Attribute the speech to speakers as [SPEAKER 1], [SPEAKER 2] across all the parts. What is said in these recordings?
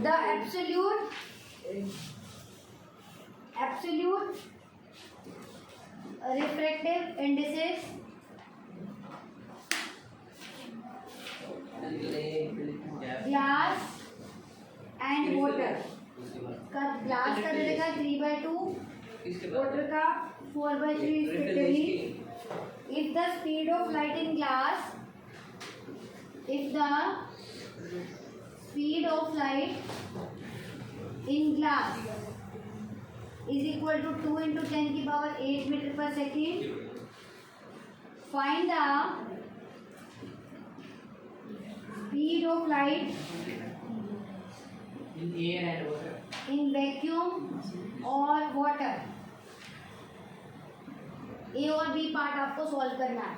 [SPEAKER 1] the absolute refractive indices glass and water का glass का दे देगा 3/2, वाटर का 4/3 respectively. If the speed of light in glass is equal to 2 into 10 की power 8 metre per second, find the speed of light in air and water, in vacuum और water. ए और B part आपको solve करना है.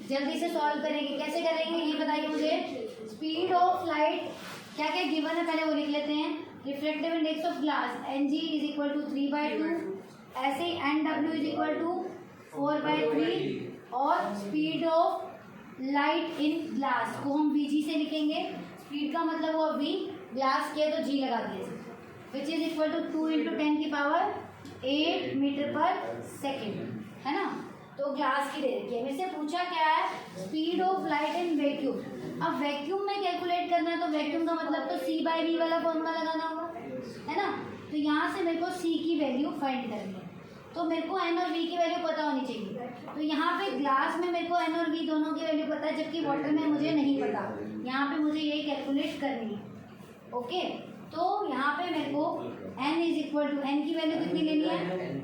[SPEAKER 1] जल्दी से solve करेंगे. कैसे करेंगे ये बताइए मुझे. स्पीड ऑफ लाइट क्या क्या गिवन है पहले वो लिख लेते हैं. Reflective index of glass n g is equal to 3/2, ऐसे एन डब्ल्यू इज इक्वल टू 4/3 और speed of light in glass को हम वी जी से लिखेंगे. स्पीड का मतलब वो वी, ग्लास किया तो जी लगा दिए, which is equal to 2 into 10 की पावर 8 मीटर पर सेकेंड, है ना. तो ग्लास की दे रखी है. मेरे से पूछा क्या है, speed of light in vacuum. अब वैक्यूम में कैलकुलेट करना है तो वैक्यूम का मतलब तो C/V वाला फॉर्मूला लगाना होगा, है ना. तो यहाँ से मेरे को C की वैल्यू फाइंड करनी है. तो मेरे को N और V की वैल्यू पता होनी चाहिए. तो यहाँ पे ग्लास में मेरे को N और V दोनों की वैल्यू पता है, जबकि वाटर में मुझे नहीं पता. यहाँ पे मुझे यही कैलकुलेट करनी है. ओके, तो यहाँ पे मेरे को n is equal to, n की वैल्यू कितनी लेनी है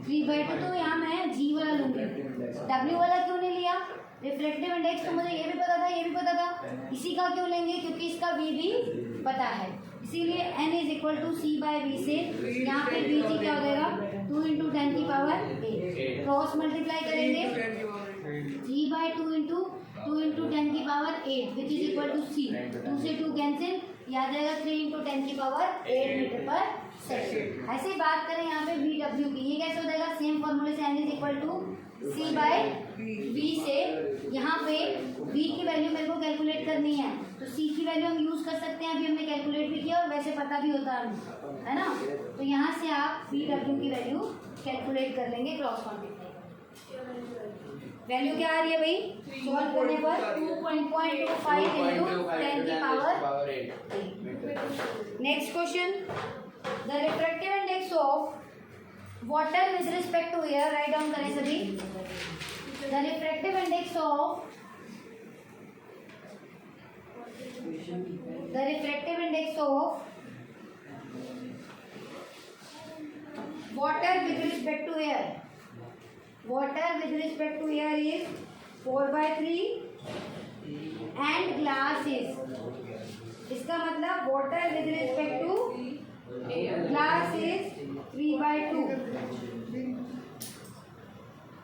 [SPEAKER 1] 3/2. तो यहाँ मैं g वाला लूँगी, w वाला क्यों नहीं लिया. रिफ्लेक्टिव इंडेक्स तो मुझे ये भी पता था, ये भी पता था, इसी का क्यों लेंगे क्योंकि इसका v भी पता है. इसीलिए n is equal to C/V से यहाँ पे v जी क्या हो जाएगा 2 into 10 की पावर 8. क्रॉस मल्टीप्लाई करेंगे 3/2 into 2 into 10 की power 8 which is equal to C. 2 से 2 कैंसिल, याद रहेगा 3 into 10 की पावर 8 मीटर पर सेकेंड. ऐसे ही बात करें यहाँ पे VW की, ये कैसे हो जाएगा सेम फॉर्मूले से n is equal to C/V से. यहाँ पे V की वैल्यू मेरे को कैलकुलेट करनी है तो C की वैल्यू हम यूज कर सकते हैं. अभी हमने कैलकुलेट भी किया और वैसे पता भी होता है, ना. तो यहाँ से आप VW की वैल्यू कैलकुलेट कर लेंगे क्रॉस मल्टीप्लाई. वैल्यू क्या आ रही है भाई सॉल्व करने पर 2.25 into 10 की power 8. Next question, the refractive index of water with respect to air. Write down करें सभी. The refractive index of water with respect to air. Water with respect to air is 4/3 and glass is, इसका मतलब water with respect to glass is 3/2.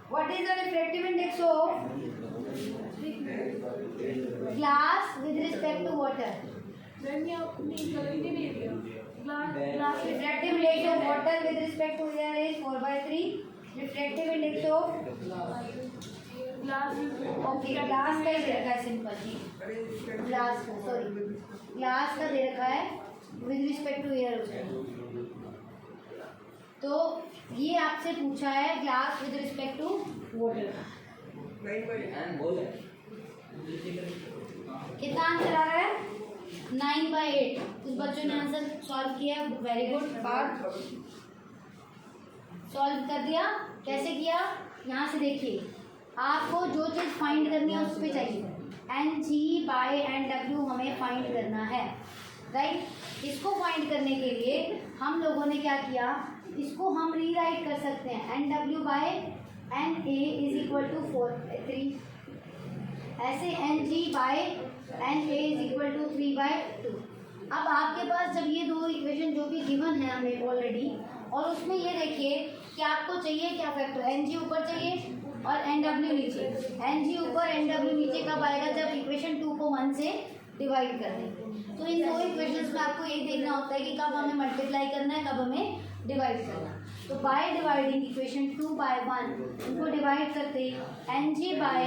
[SPEAKER 1] What is the refractive index of glass with respect to water? Refractive index of water with respect to air is 4/3. Refractive index of glass, okay, glass का दे रखा है simple जी. Glass का दे रखा है with respect to air. तो ये आपसे पूछा है glass with respect to water. कितना आंसर आ रहा है 9/8. कुछ बच्चों ने आंसर सॉल्व किया, वेरी गुड. बात सॉल्व कर दिया. कैसे किया यहाँ से देखिए, आपको जो चीज़ फाइंड करनी है उस पर चाहिए. Ng/N/W हमें फाइंड करना है, राइट. इसको फाइंड करने के लिए हम लोगों ने क्या किया, इसको हम रीराइट कर सकते हैं NW/NA इज इक्वल टू 4/3. ऐसे Ng/NA इज इक्वल टू 3/2. अब आपके पास जब ये दो इक्वेशन जो भी गिवन है हमें ऑलरेडी, और उसमें ये देखिए कि आपको चाहिए क्या फैक्टर, Ng ऊपर चाहिए और NW नीचे. Ng ऊपर NW नीचे कब आएगा, जब इक्वेशन 2 को 1 से डिवाइड कर देंगे. तो इन दो इक्वेशंस में आपको ये देखना होता है कि कब हमें मल्टीप्लाई करना है, कब हमें डिवाइड करना है. तो बाय डिवाइडिंग इक्वेशन 2 बाय 1 उनको डिवाइड करते n g by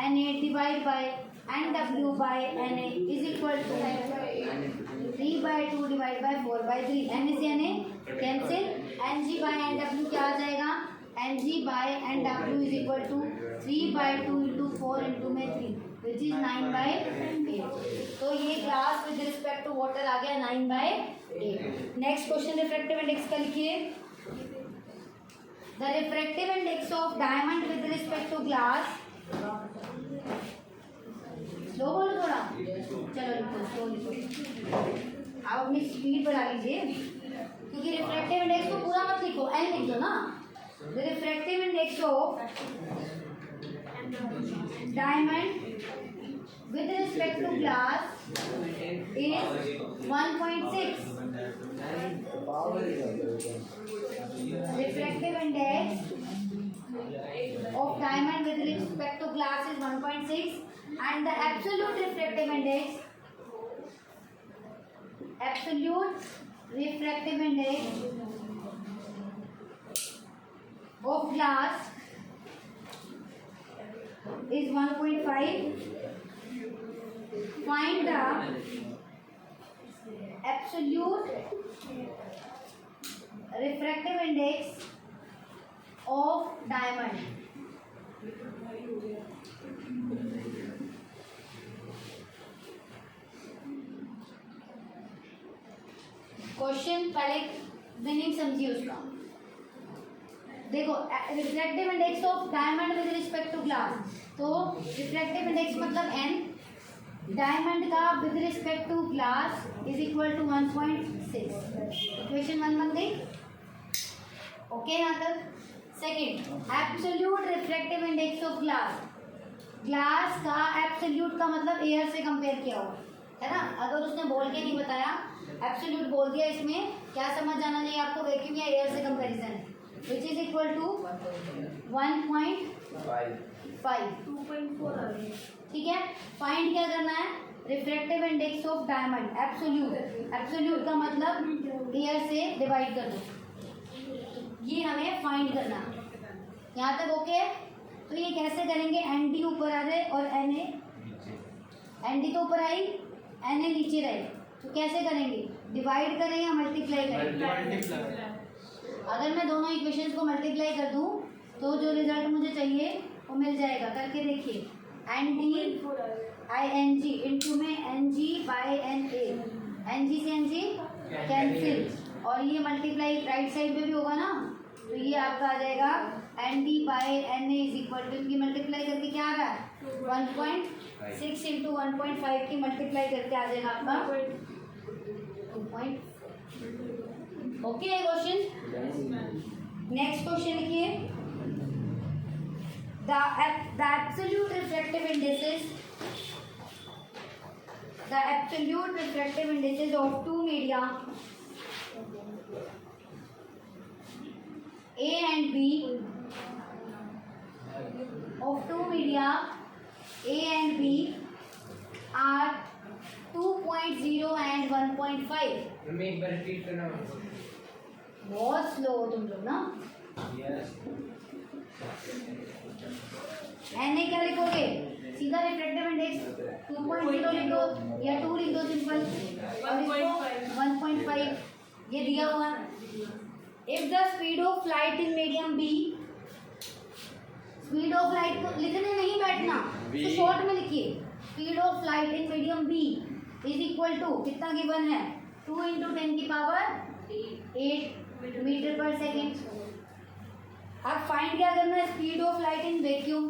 [SPEAKER 1] n a divide by n डब्ल्यू by n a is equal to 3/2 divide by 4/3 n से n a cancel n g by n डब्ल्यू क्या आ जाएगा एन जी बाय एन डब्ल्यू is equal to 3/2 into 4 into में 3 which is 9/8। तो ये glass with respect to water आ गया 9/8। नेक्स्ट क्वेश्चन रिफ्रैक्टिव इंडेक्स का लिखिए। The refractive index of diamond with respect to glass, slow बोलो थोड़ा, चलो लिखो स्लो लिखो, आप अपनी स्पीड बढ़ा लीजिए क्योंकि रिफ्रैक्टिव इंडेक्स को पूरा मत लिखो, एन लिख दो ना। The refractive index of diamond with respect to glass is 1.6. Refractive index of diamond with respect to glass is 1.6 and the absolute refractive index of glass is 1.5. Find the absolute refractive index of diamond. Question पहले meaning समझिए उसका। देखो refractive index of diamond with respect to glass, तो refractive index मतलब n, diamond का with respect to glass is equal to 1.6। Equation 1 बन गई, okay यहाँ तक। Second absolute refractive index of glass, glass का एब्सोल्यूट का मतलब एयर से कंपेयर किया हुआ है ना। अगर उसने बोल के नहीं बताया एब्सोल्यूट बोल दिया, इसमें क्या समझ जाना चाहिए आपको, वैक्यूम या एयर से कंपेरिजन है, विच इज इक्वल टू 1.5 2.4। ठीक है, फाइंड क्या करना है, refractive index of diamond absolute, absolute का मतलब एयर से डिवाइड कर दो, ये हमें फाइंड करना है। यहाँ तक ओके। तो ये कैसे करेंगे, एन डी ऊपर आ जाए और एन ए, एन डी तो ऊपर आई एन ए नीचे रहे, तो कैसे करेंगे, डिवाइड करें या मल्टीप्लाई करें। अगर मैं दोनों इक्वेशंस को मल्टीप्लाई कर दूं तो जो रिजल्ट मुझे चाहिए वो मिल जाएगा। करके देखिए, n d i n g into में n g by n a, n g से एन जी कैंसिल, और ये मल्टीप्लाई राइट साइड पे भी होगा ना, तो ये आपका आ जाएगा n d by n a is equal to, इनकी मल्टीप्लाई करके क्या आ रहा है 1.6 इंटू 1.5 की मल्टीप्लाई करके आ जाएगा आपका 2. Okay question. नेक्स्ट क्वेश्चन लिखिए, the absolute refractive indices of two media A and B are 2.0 and 1.5।
[SPEAKER 2] मैं एक बार रिपीट करना,
[SPEAKER 1] बहुत स्लो हो तुम लोग ना। एन ए क्या लिखोगे, सीधा रिफ्रैक्टिव इंडेक्स 2.0 लिख दो या 2 लिख दो सिंपल, और इसको 1.5 ये दिया हुआ। If the speed of light in medium b, speed of light को लिखने नहीं बैठना, तो शॉर्ट में लिखिए, speed of light in medium b is equal to कितना गिवन है 2 इंटू 10 की पावर 8 मीटर पर सेकेंड। अब फाइंड क्या करना है, speed of light in vacuum,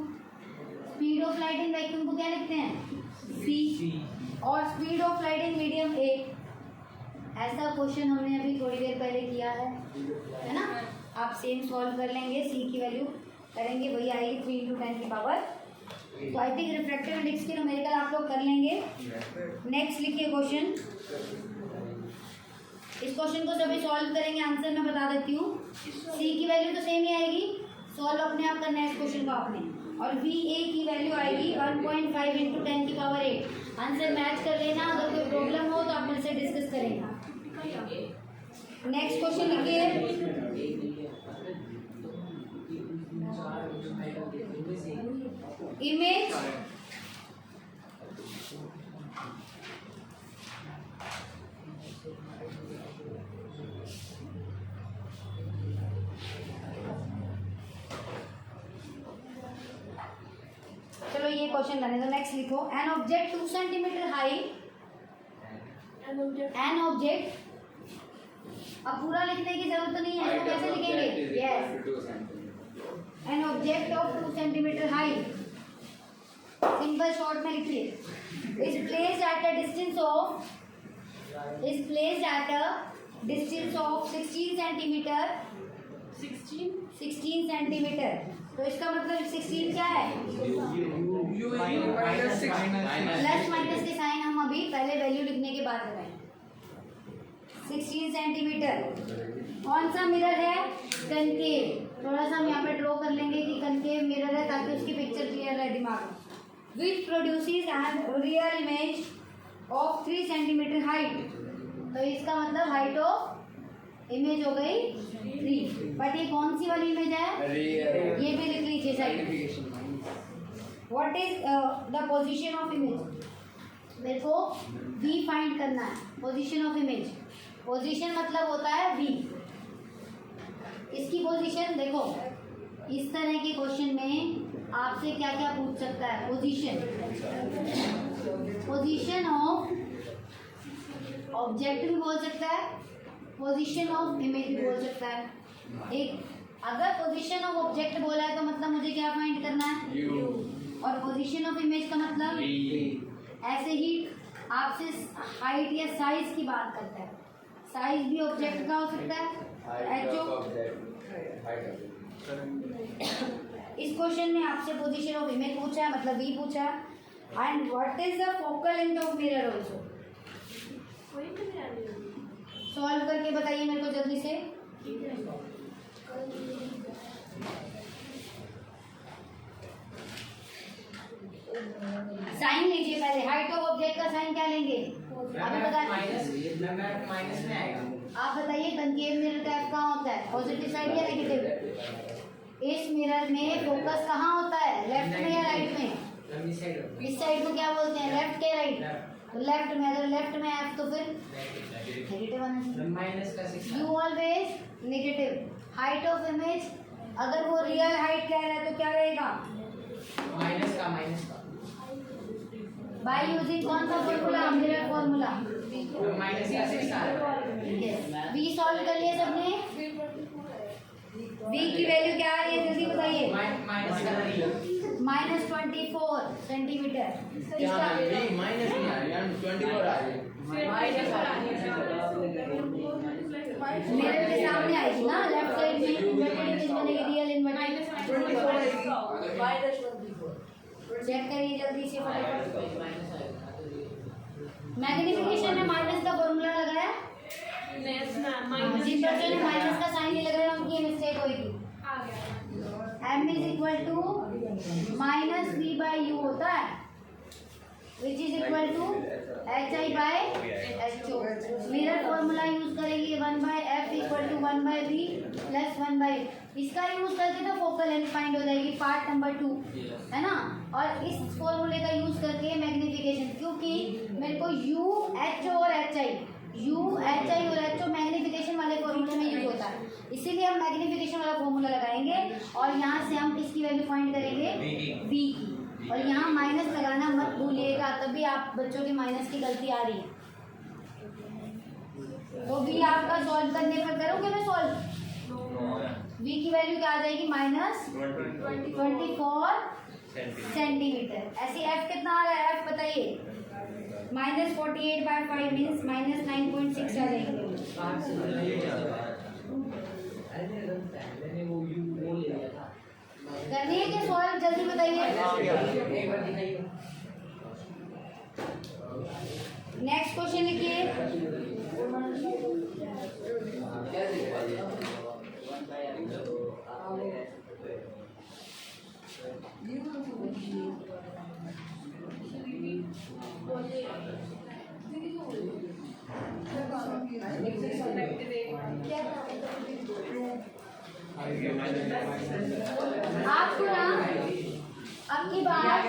[SPEAKER 1] speed of light in vacuum को क्या लिखते हैं सी, और speed of light in medium ए। ऐसा क्वेश्चन हमने अभी थोड़ी देर पहले किया है ना, आप सेम सॉल्व कर लेंगे, सी की वैल्यू करेंगे वही आएगी 3 इंटू 10 की पावर। तो आई थिंक रिफ्रैक्टिव इंडेक्स के न्यूमेरिकल आप लोग कर लेंगे। नेक्स्ट लिखिए क्वेश्चन, इस क्वेश्चन को सभी सॉल्व करेंगे, आंसर मैं बता देती हूँ। सी की वैल्यू तो सेम ही आएगी, सॉल्व अपने आप करना है इस क्वेश्चन को आपने, और वी ए की वैल्यू आएगी 1.5 इंटू 10 की पावर 8। आंसर मैच कर लेना, अगर कोई प्रॉब्लम हो तो आप मुझसे डिस्कस करेंगे। नेक्स्ट क्वेश्चन लिखिए, इमेज चलो ये क्वेश्चन करने दो। नेक्स्ट लिखो, an object 2 centimetre high, an object, अब पूरा लिखने की जरूरत तो नहीं है, इसको कैसे लिखेंगे? Yes, an object of 2 centimetre high, simple short में लिखिए, is placed at a distance of, is placed at a distance of 16 centimetre, 16 centimetre. तो इसका मतलब 16 क्या है? प्लस माइनस के साइन हम अभी पहले वैल्यू लिखने के बाद लगाएं। 16 सेंटीमीटर। कौन सा मिरर है? कनकेव। थोड़ा सा हम यहाँ पे ड्रॉ कर लेंगे कि कनकेव मिरर है ताकि उसकी पिक्चर क्लियर रहे दिमाग में। Which produces N real image of 3 centimetre height. तो इसका मतलब हाइट ऑफ इमेज हो गई 3। बट ये कौन सी वाली इमेज है? ये भी लिख लीजिए side. What is the position of image? मेरे को V फाइंड करना है, पोजीशन ऑफ इमेज। पोजीशन मतलब होता है V। इसकी पोजीशन देखो, इस तरह के क्वेश्चन में आपसे क्या क्या पूछ सकता है? पोजीशन, पोजीशन ऑफ ऑब्जेक्ट भी बोल सकता है, पोजीशन ऑफ इमेज भी बोल सकता है। एक अगर पोजीशन ऑफ ऑब्जेक्ट बोला है तो मतलब मुझे क्या फाइंड करना है? और पोजीशन ऑफ इमेज का मतलब ऐसे ही आपसे हाइट या साइज की बात करता है। साइज भी ऑब्जेक्ट का हो सकता है, एचओ। इस क्वेश्चन में आपसे पोजीशन ऑफ इमेज पूछा है, मतलब V पूछा है। And what is the focal length of mirror also? Solve करके बताइए मेरे को जल्दी से। साइन लीजिए पहले। हाइट ऑफ ऑब्जेक्ट का साइन क्या लेंगे? अभी बताइए,
[SPEAKER 2] माइनस में आएगा।
[SPEAKER 1] आप बताइए कनकेव मिरर टाइप कहाँ होता है? पॉजिटिव साइड या नेगेटिव? इस मिरर में फोकस कहाँ होता है? लेफ्ट में या राइट में? इस साइड को क्या बोलते हैं? लेफ्ट के राइट? लेफ्ट में। अगर लेफ्ट में है तो फिर नेगेटिव आना चाहिए।
[SPEAKER 2] माइनस का 6
[SPEAKER 1] you always negative. Height of image, अगर वो रियल हाइट कह रहा है तो क्या रहेगा?
[SPEAKER 2] माइनस का
[SPEAKER 1] बाय यूजिंग कौन सा फॉर्मूला? Mirror formula.
[SPEAKER 2] माइनस का 6 आ रहा है।
[SPEAKER 1] V सॉल्व कर लिया सबने? V की वैल्यू क्या आ रही है जल्दी बताइए?
[SPEAKER 2] माइनस का 3
[SPEAKER 1] माइनस 24 सेंटीमीटर। इसका
[SPEAKER 3] माइनस नहीं आ रही यार, 24 आ रही है।
[SPEAKER 1] मिरर के सामने आएगी ना, लेफ्ट साइड में इन्वर्टेड इमेज बनेगी, रियल इन्वर्टेड। चेक करिए जल्दी से फटाफट। मैग्नीफिकेशन में माइनस का फॉर्मूला लगाया? जिन बच्चों ने माइनस का साइन नहीं लगाया उनकी मिस्टेक होगी। M is equal to minus V by u होता है, which is equal to HI by HO। Mirror formula use करेंगे 1 by F equal to 1 by V plus 1 by. इसका यूज करके तो फोकल लेंथ फाइंड हो जाएगी, part number 2 है ना। और इस फॉर्मूले का यूज करके मैग्नीफिकेशन, क्योंकि मेरे को U H और HI, U HI और HO मैग्नीफिकेशन वाले फॉर्मूले में यूज होता है, इसीलिए हम मैग्नीफिकेशन वाला फॉर्मूला लगाएंगे और यहाँ से हम किसकी वैल्यू फाइंड करेंगे? V की। और यहाँ माइनस लगाना मत भूलिएगा, तभी आप बच्चों के माइनस की गलती आ रही है। तो V आपका सॉल्व करने पर करोगे मैं सॉल्व? V की वैल्यू क्या आ जाएगी? Minus 24 centimetre. ऐसे F कितना आ रहा है? F बताइए। माइनस 48/5 मीन्स माइनस 9.6 आ जाएगी। करनी है क्या सॉल्व? जल्दी बताइए। नेक्स्ट क्वेश्चन लिखिए। आपको ना अब की बार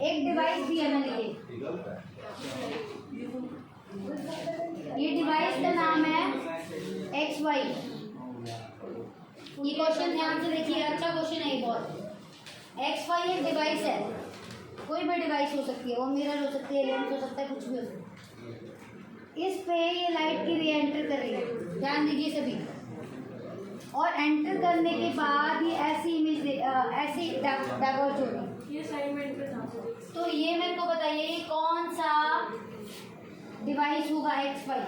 [SPEAKER 1] एक डिवाइस दिया मैंने, ये डिवाइस का नाम है XY। ये क्वेश्चन ध्यान से देखिए, अच्छा क्वेश्चन है ये बहुत। XY एक डिवाइस है, कोई भी डिवाइस हो सकती है, वो मिरर हो सकती है, लेंस हो सकता है, कुछ भी हो सकता है। इस पे ये लाइट की रे एंटर कर रही है, ध्यान दीजिए सभी। और एंटर करने के बाद ये ऐसी इमेज ऐसी डाइवर्ज होगी।
[SPEAKER 4] ये असाइनमेंट पे था।
[SPEAKER 1] तो ये मेरे को बताइए ये कौन सा डिवाइस होगा XY?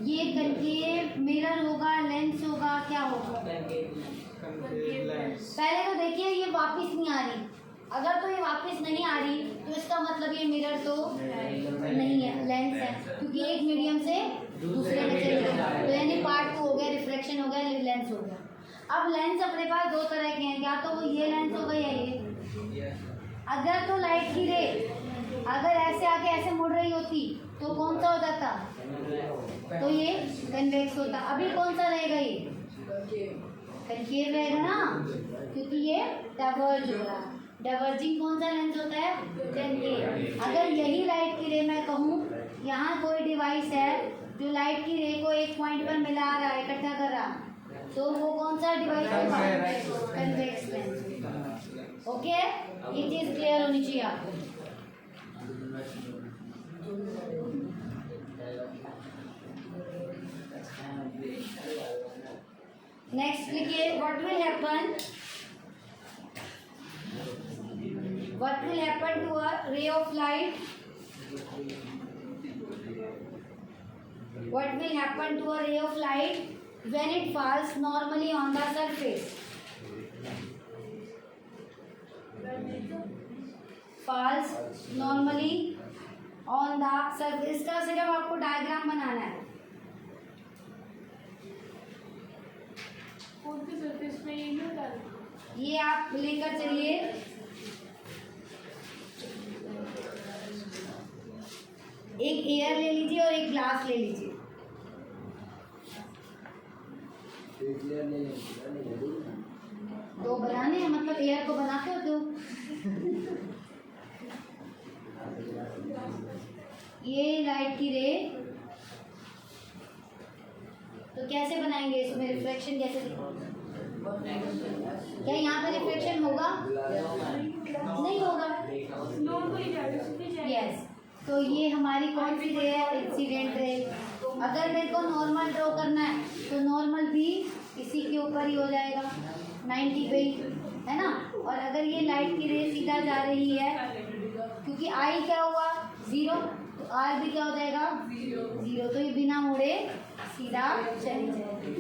[SPEAKER 1] ये कनकेव मिरर होगा, लेंस होगा, क्या होगा? पहले तो देखिए ये वापस नहीं आ रही। अगर तो ये वापस नहीं आ रही तो इसका मतलब ये मिरर तो नहीं है, लेंस है, क्योंकि एक मीडियम से दूसरे में चली गई। तो यानी पार्ट 2 हो गया, रिफ्लेक्शन हो गया, लेंस हो गया। अब लेंस अपने पास दो तरह के हैं, या तो वो ये लेंस होगा या ये। अगर तो लाइट की रे अगर ऐसे आके ऐसे मुड़ रही होती तो कौन सा हो जाता? तो ये कन्वेक्स होता। अभी कौन सा रहेगा? ये कनकेव रहेगा ना, क्योंकि ये डाइवर्ज हो रहा है। डाइवर्जिंग कौन सा लेंस होता है? कनकेव। अगर यही लाइट की रे मैं कहूँ यहाँ कोई डिवाइस है जो लाइट की रे को एक पॉइंट पर मिला रहा है, इकट्ठा कर रहा, तो वो कौन सा डिवाइस होगा? Convex lens. ओके, ये चीज क्लियर होनी चाहिए आपको। नेक्स्ट लिखिए, what will happen to a ray of light? What will happen to a ray of light when it falls normally on the surface? Falls normally on the surface। इसका सिर्फ आपको diagram बनाना है।
[SPEAKER 4] Phone के surface पे ये नहीं डाल।
[SPEAKER 1] ये आप लेकर चलिए, एक एयर ले लीजिए और एक ग्लास ले लीजिए। दो बनाने हैं, मतलब एयर को बनाते हो तो ये लाइट की रे, तो कैसे बनाएंगे? इसमें रिफ्लेक्शन कैसे दिखाओगे? क्या यहाँ पे रिफ्लेक्शन होगा? नहीं होगा।
[SPEAKER 4] नॉर्मली जाएगा।
[SPEAKER 1] यस, तो ये हमारी कौन सी रे है? Incident ray. अगर मेरे को नॉर्मल ड्रॉ करना है तो नॉर्मल भी इसी के ऊपर ही हो जाएगा, 90 पे, है ना। और अगर ये लाइट की रे सीधा जा रही है, क्योंकि आई क्या हुआ? 0, तो आर भी क्या हो जाएगा? 0। तो ये बिना मुड़े सीधा चली जाएगी।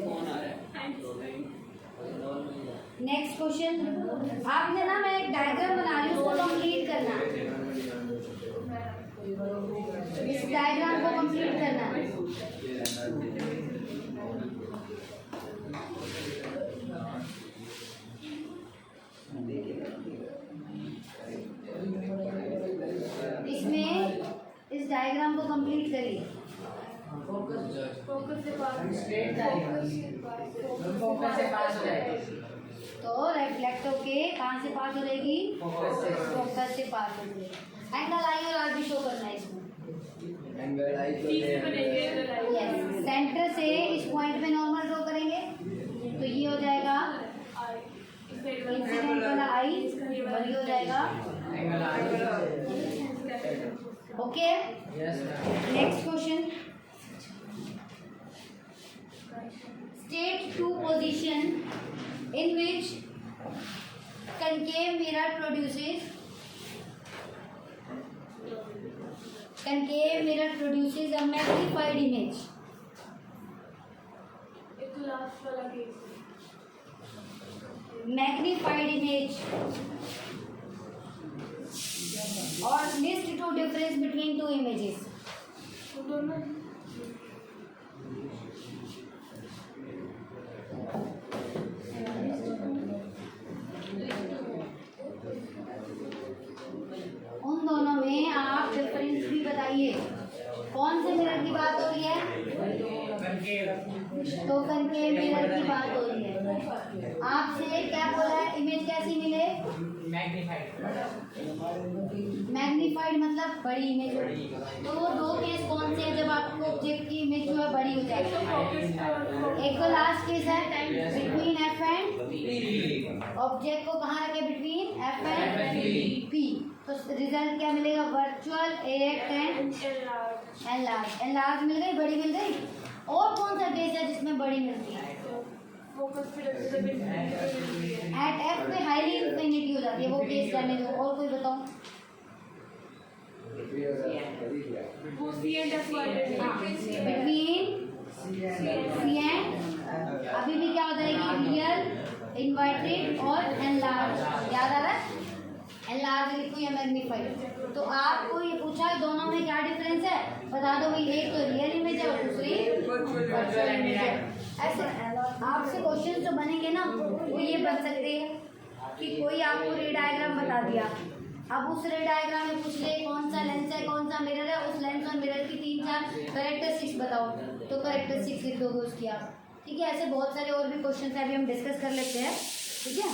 [SPEAKER 1] नेक्स्ट क्वेश्चन, आपने ना, मैं एक डायग्राम बना रही हूँ, उसको कंप्लीट करना है। इस डायग्राम को कंप्लीट करना है। इसमें इस डायग्राम को कंप्लीट करिए।
[SPEAKER 4] फोकस से पास
[SPEAKER 2] हो जाएगी।
[SPEAKER 1] तो रिफ्लेक्ट होके कहाँ से पास हो जाएगी? फोकस से पास हो जाएगी। एंगल आई और आर भी शो करना है इसमें। यस, सेंटर से इस पॉइंट पे नॉर्मल ड्रॉ करेंगे तो ये हो जाएगा इंसिडेंट वाला आई, और ये हो जाएगा। Okay, next question, state 2 position in which concave mirror produces a magnified image।
[SPEAKER 4] एक तो लास्ट वाला केस
[SPEAKER 1] magnified image, और list 2 difference between 2 images।
[SPEAKER 4] दोनों
[SPEAKER 1] उन दोनों में आप डिफरेंस भी बताइए। कौन से मिरर की बात हो रही है? टोकन के मिरर की बात हो रही है। आपसे क्या बोला है, इमेज कैसी मिले? मैग्नीफाइड मतलब बड़ी इमेज। तो वो दो केस कौन से हैं जब आपको ऑब्जेक्ट की इमेज जो है बड़ी हो जाएगी? एक तो लास्ट केस है बिटवीन एफ एंड, ऑब्जेक्ट को कहाँ रखे? Between F and P. तो रिजल्ट क्या मिलेगा? Virtual erect and enlarge. Enlarge मिल गई, बड़ी मिल गई। और कौन सा केस है जिसमें बड़ी मिलती है? एट एफ पे हाईली इंफिनिटी हो जाती है, वो केस करने दो। और कोई बताओ? बिटवीन सी एंड, अभी भी क्या हो जाएगी? रियल, इन्वर्टेड और एनलार्ज। याद आ रहा है? एनलार्ज लिखो या मैग्नीफाइड। तो आपको ये पूछा है दोनों में क्या डिफरेंस है, बता दो भाई। एक तो रियल इमेज है और दूसरी वर्चुअल इमेज है। ऐसे आपसे क्वेश्चन जो बनेंगे ना वो ये बन सकते हैं कि कोई आपको रे डायग्राम बता दिया, अब उस रे डायग्राम में पूछ ले कौन सा लेंस है कौन सा मिरर है, उस लेंस और मिरर की 3-4 कैरेक्टरिस्टिक्स बताओ, तो कैरेक्टरिस्टिक्स लिख दोगे उसकी आप। ठीक है, ऐसे बहुत सारे और भी क्वेश्चन है, अभी हम डिस्कस कर लेते हैं। ठीक है।